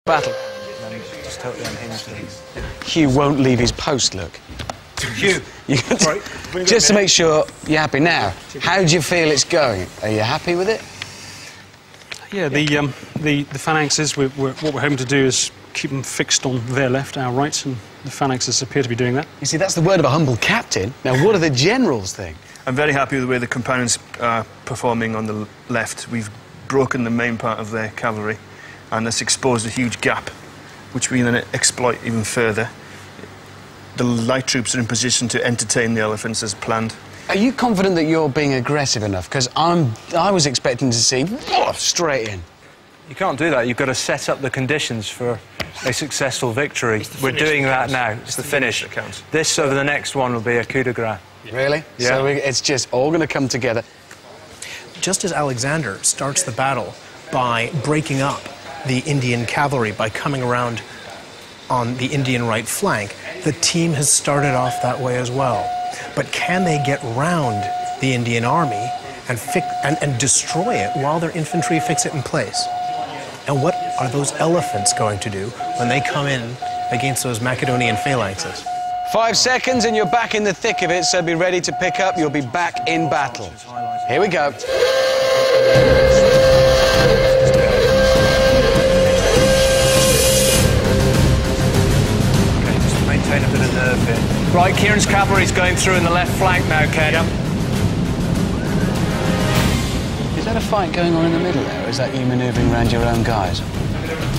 battle. Just totally unhinged him. Hugh won't leave his post, look. Hugh! Sorry. Just to make sure you're happy now, how do you feel it's going? Are you happy with it? Yeah, the phalanxes, what we're hoping to do is keep them fixed on their left, our right, and the phalanxes appear to be doing that. You see, that's the word of a humble captain. Now, what do the generals think? I'm very happy with the way the companions are performing on the left. We've broken the main part of their cavalry, and that's exposed a huge gap, which we then exploit even further. The light troops are in position to entertain the elephants as planned. Are you confident that you're being aggressive enough? Because I was expecting to see straight in. You can't do that. You've got to set up the conditions for a successful victory. We're doing that now. It's the finish that counts. This over the next one will be a coup de grace. Really? Yeah. So it's just all going to come together. Just as Alexander starts the battle by breaking up the Indian cavalry by coming around on the Indian right flank, the team has started off that way as well. But can they get round the Indian army and destroy it while their infantry fix it in place? And what are those elephants going to do when they come in against those Macedonian phalanxes? 5 seconds and you're back in the thick of it, so be ready to pick up. You'll be back in battle. Here we go. Okay, just maintain a bit of nerve here. Right, Kieran's cavalry's going through in the left flank now, Ken. Yep. Is that a fight going on in the middle there, or is that you manoeuvring around your own guys?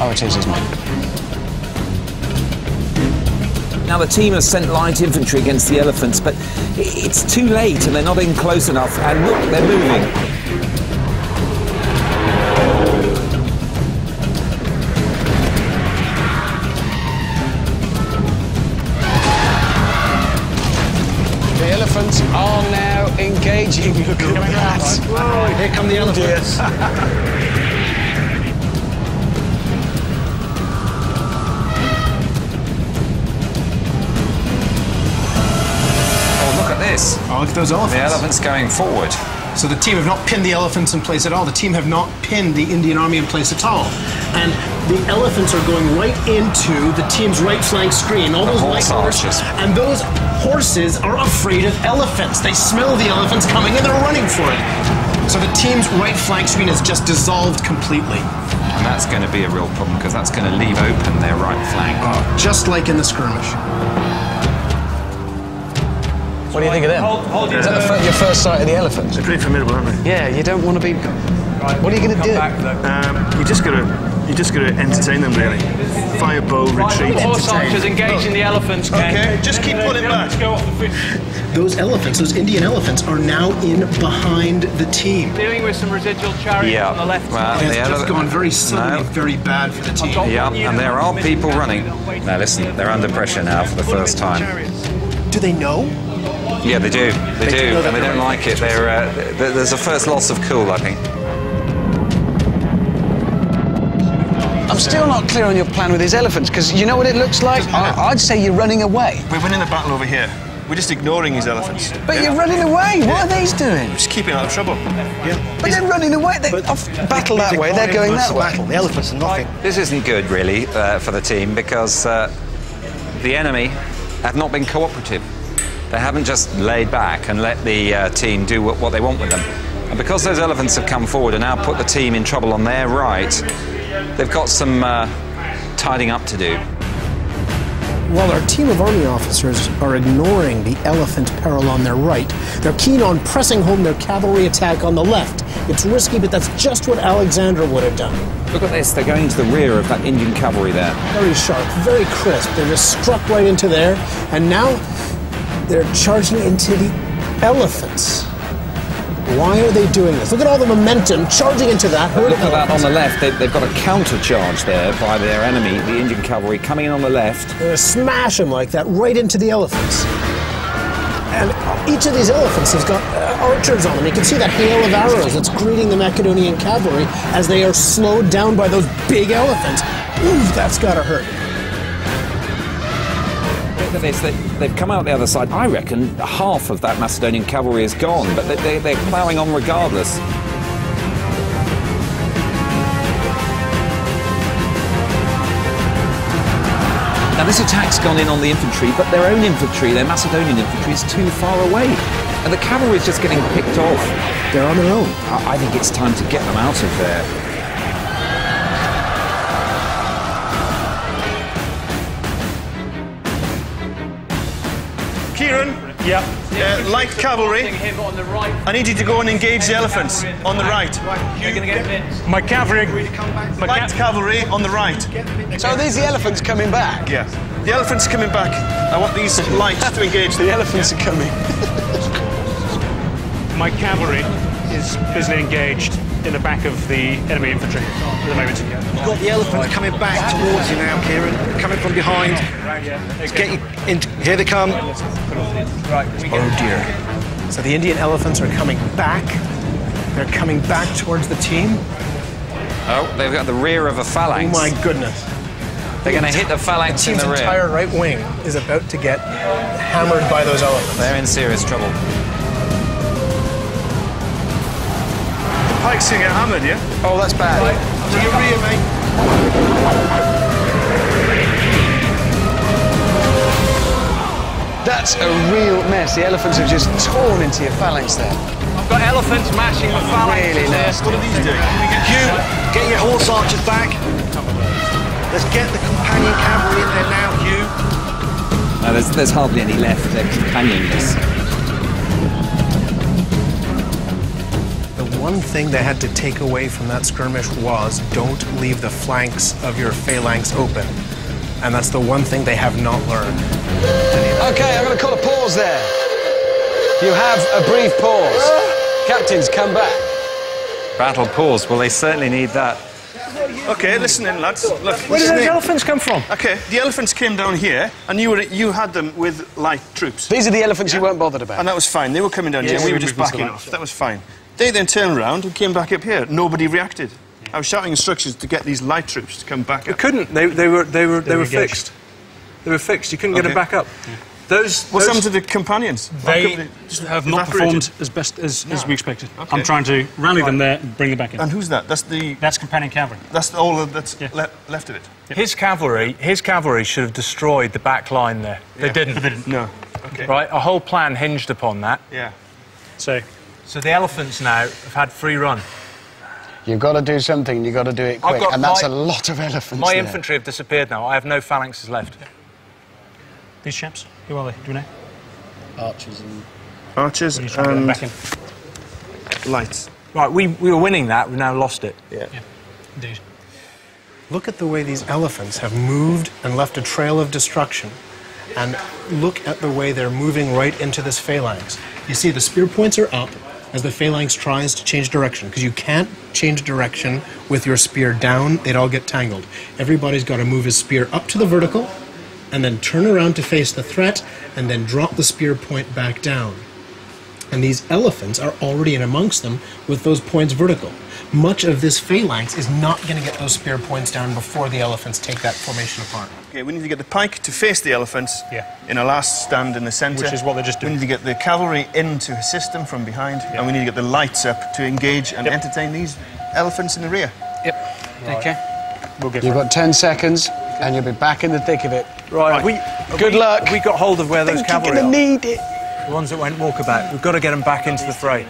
Oh, it is, isn't it? Now, the team has sent light infantry against the elephants, but it's too late and they're not in close enough. And look, they're moving. The elephants are now engaging. Look at that. Whoa, here come the elephants. This. Oh, look at those elephants. The elephants going forward. So the team have not pinned the elephants in place at all. The team have not pinned the Indian army in place at all. And the elephants are going right into the team's right flank screen. All those light horses. And those horses are afraid of elephants. They smell the elephants coming and they're running for it. So the team's right flank screen is just dissolved completely. And that's going to be a real problem because that's going to leave open their right flank. Just like in the skirmish. What do you think of them? Is that your first sight of the elephants? They're pretty formidable, aren't they? Yeah, you don't want to be... Right, what are you going to do? You just got to entertain them, really. Fire, bow, retreat. Horse archers engaging the elephants, Ken. Okay, just keep pulling back. Those elephants, those Indian elephants, are now in behind the team. Dealing with some residual chariots on the left. Well, it's just gone very suddenly, very bad for the team. Yeah, and there are people running. Now listen, they're under pressure now for the first time. Do they know? Yeah, they do. They do, and they don't like it. There's a first loss of cool, I think. I'm still not clear on your plan with these elephants, because you know what it looks like? I'd say you're running away. We're winning the battle over here. We're just ignoring these elephants. But you're running away. What are these doing? Just keeping out of trouble. Yeah. But they're running away. They're off battle that way. They're going that way. The elephants are nothing. This isn't good, really, for the team, because the enemy have not been cooperative. They haven't just laid back and let the team do what they want with them. And because those elephants have come forward and now put the team in trouble on their right, they've got some tidying up to do. While our team of army officers are ignoring the elephant peril on their right, they're keen on pressing home their cavalry attack on the left. It's risky, but that's just what Alexander would have done. Look at this, they're going to the rear of that Indian cavalry there. Very sharp, very crisp. They're just struck right into there, and now they're charging into the elephants. Why are they doing this? Look at all the momentum charging into that. Look at that on the left. They've got a counter charge there by their enemy, the Indian cavalry, coming in on the left. They're going to smash them like that right into the elephants. And each of these elephants has got archers on them. You can see that hail of arrows that's greeting the Macedonian cavalry as they are slowed down by those big elephants. Ooh, that's got to hurt. Look at this, they've come out the other side. I reckon half of that Macedonian cavalry is gone, but they're ploughing on regardless. Now, this attack's gone in on the infantry, but their own infantry, their Macedonian infantry, is too far away. And the cavalry is just getting picked off. They're on their own. I think it's time to get them out of there. Kieran? Yeah. Light cavalry. I need you to go and engage the elephants on the right. You're going to get bits. My cavalry. Light cavalry on the right. So are these the elephants coming back? Yeah. The elephants are coming back. I want these lights to engage. The elephants are coming. My cavalry is busily engaged in the back of the enemy infantry at the moment. You've got the elephants coming back towards you now, Kieran. Coming from behind. Let's get you in. Here they come. Oh dear. So the Indian elephants are coming back. They're coming back towards the team. Oh, they've got the rear of a Oh phalanx. my goodness. They're going to hit the phalanx in team's the rear. entire right wing is about to get hammered by those elephants. They're in serious trouble. The pikes going to get hammered, yeah? Oh, that's bad. To your rear, mate. That's a real mess. The elephants have just torn into your phalanx there. I've got elephants mashing the phalanx. Really nasty. What are these doing? You, get your horse archers back. Let's get the companion cavalry in there now, Hugh. Now, there's hardly any left. They're companionless. The one thing they had to take away from that skirmish was don't leave the flanks of your phalanx open. And that's the one thing they have not learned. Okay, I'm going to call a pause there. You have a brief pause. Captains, come back. Battle pause. Well, they certainly need that. Okay, listen in, lads. Look, Where did those elephants come from? Okay, the elephants came down here, and you had them with light troops. These are the elephants you weren't bothered about. And that was fine. They were coming down here, and we were just backing off. That was fine. They then turned around and came back up here. Nobody reacted. I was shouting instructions to get these light troops to come back up. You couldn't. They were fixed. They were fixed. You couldn't get them back up. What's happened to the companions? They have not performed as best as we expected. Okay. I'm trying to rally them there and bring them back in. And who's that? That's companion cavalry. That's all that's left of it. Yep. His cavalry should have destroyed the back line there. Yeah. They didn't. But they didn't. No. Okay. Right, a whole plan hinged upon that. Yeah. So the elephants now have had free run. You've got to do something, you've got to do it quick, and that's a lot of elephants. My there. infantry have disappeared now. I have no phalanxes left. these chaps, who are they? Do we know? Archers and back in. lights. Right, we were winning that. We've now lost it. Yeah, indeed. Look at the way these elephants have moved and left a trail of destruction. And look at the way they're moving right into this phalanx. You see the spear points are up as the phalanx tries to change direction, because you can't change direction with your spear down, they'd all get tangled. Everybody's got to move his spear up to the vertical, and then turn around to face the threat, and then drop the spear point back down. And these elephants are already in amongst them with those points vertical. Much of this phalanx is not going to get those spear points down before the elephants take that formation apart. Okay, we need to get the pike to face the elephants in a last stand in the centre. Which is what they're just doing. We need to get the cavalry in to assist them from behind, and we need to get the lights up to engage and entertain these elephants in the rear. Yep. Right. Okay. We'll get You've got 10 seconds, and you'll be back in the thick of it. Right. Good luck. We got hold of where those You're cavalry going are. to need it. The ones that went walkabout. We've got to get them back into the fray.